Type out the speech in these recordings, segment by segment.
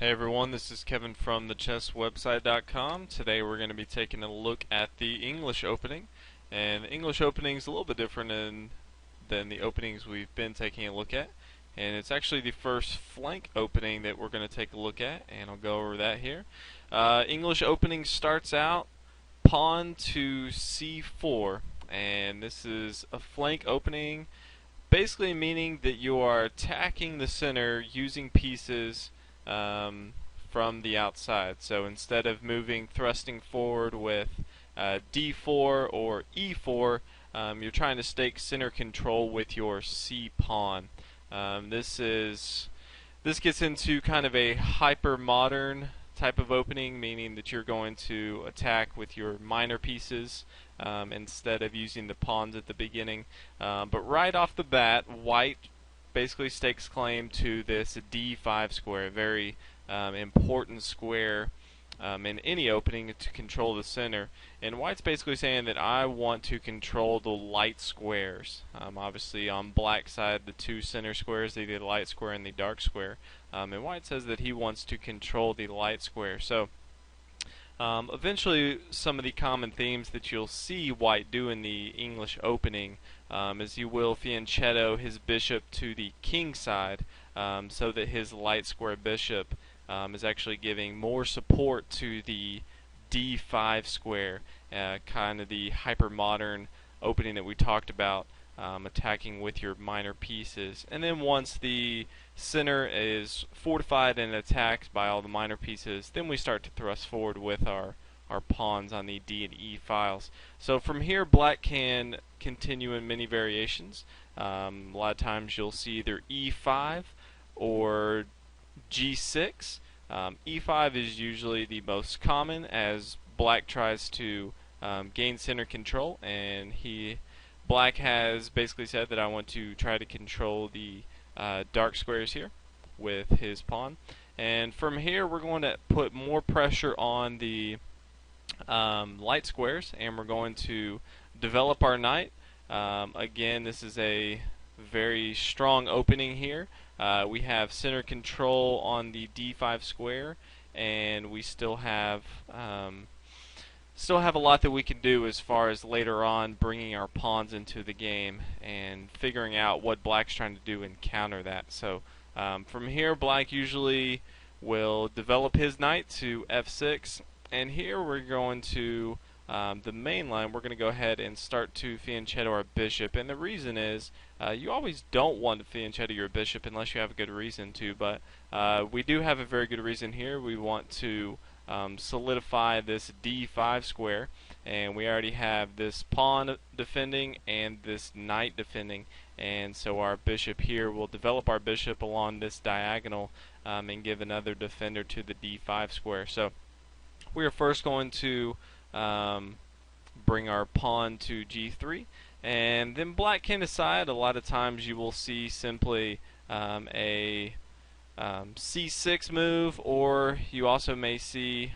Hey everyone, this is Kevin from thechesswebsite.com. Today we're going to be taking a look at the English opening. And the English opening is a little bit different than the openings we've been taking a look at. And it's actually the first flank opening that we're going to take a look at, and I'll go over that here. English opening starts out pawn to c4, and this is a flank opening, basically meaning that you are attacking the center using pieces from the outside. So instead of thrusting forward with d4 or e4, you're trying to stake center control with your c pawn. This gets into kind of a hyper modern type of opening, meaning that you're going to attack with your minor pieces instead of using the pawns at the beginning. But right off the bat, white basically stakes claim to this d5 square, a very important square in any opening to control the center. And white's basically saying that I want to control the light squares. Obviously on black side, the two center squares, the light square and the dark square. And white says that he wants to control the light square. So eventually, some of the common themes that you'll see white do in the English opening is he will fianchetto his bishop to the king side so that his light square bishop is actually giving more support to the d5 square, kind of the hyper-modern opening that we talked about, attacking with your minor pieces. And then once the center is fortified and attacked by all the minor pieces, then we start to thrust forward with our pawns on the d and e files. So from here, black can continue in many variations. A lot of times you'll see either e5 or g6. E5 is usually the most common as black tries to gain center control, and black has basically said that I want to try to control the dark squares here with his pawn. And from here we're going to put more pressure on the light squares, and we're going to develop our knight. Again, this is a very strong opening here. We have center control on the d5 square, and we still have a lot that we can do as far as later on bringing our pawns into the game and figuring out what black's trying to do and counter that. So from here, black usually will develop his knight to f6, and here we're going to the main line, we're going to go ahead and start to fianchetto our bishop. And the reason is you always don't want to fianchetto your bishop unless you have a good reason to, but we do have a very good reason here. We want to solidify this d5 square, and we already have this pawn defending and this knight defending, and so our bishop here will develop our bishop along this diagonal and give another defender to the d5 square. So we are first going to bring our pawn to g3, and then black can decide. A lot of times you will see simply a c6 move, or you also may see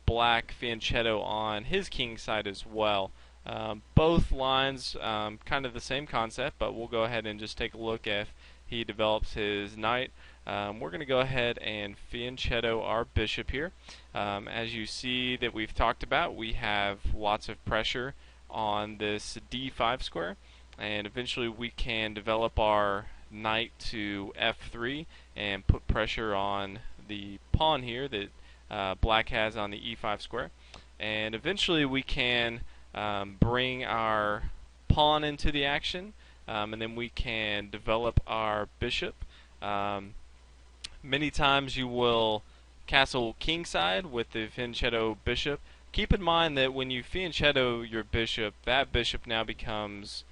black fianchetto on his king side as well. Both lines kind of the same concept, but we'll go ahead and just take a look if he develops his knight. We're going to go ahead and fianchetto our bishop here. As you see that we've talked about, we have lots of pressure on this d5 square, and eventually we can develop our knight to f3 and put pressure on the pawn here that black has on the e5 square. And eventually we can bring our pawn into the action, and then we can develop our bishop. Many times you will castle kingside with the fianchetto bishop. Keep in mind that when you fianchetto your bishop, that bishop now becomes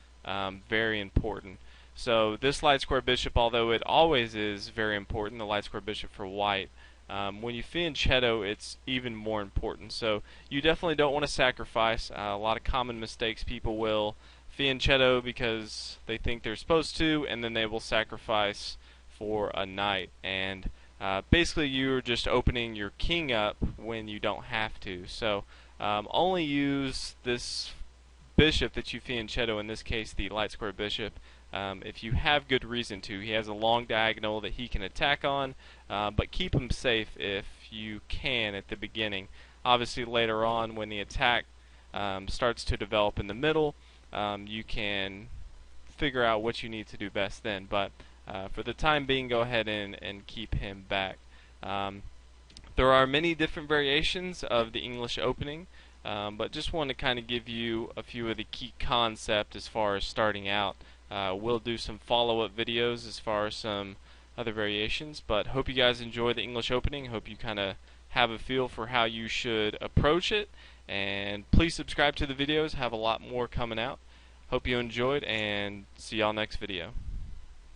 very important. So this light square bishop, although it always is very important, the light square bishop for white, when you fianchetto, it's even more important. So you definitely don't want to sacrifice. A lot of common mistakes, people will fianchetto because they think they're supposed to, and then they will sacrifice for a knight. And basically you're just opening your king up when you don't have to. So only use this bishop that you fianchetto, in this case the light square bishop, if you have good reason to. He has a long diagonal that he can attack on, but keep him safe if you can at the beginning. Obviously later on when the attack starts to develop in the middle, you can figure out what you need to do best then, but for the time being, go ahead and keep him back. There are many different variations of the English opening, but just want to kind of give you a few of the key concepts as far as starting out. We'll do some follow-up videos as far as some other variations, but hope you guys enjoy the English opening. Hope you kind of have a feel for how you should approach it, and please subscribe to the videos. Have a lot more coming out. Hope you enjoyed, and see y'all next video.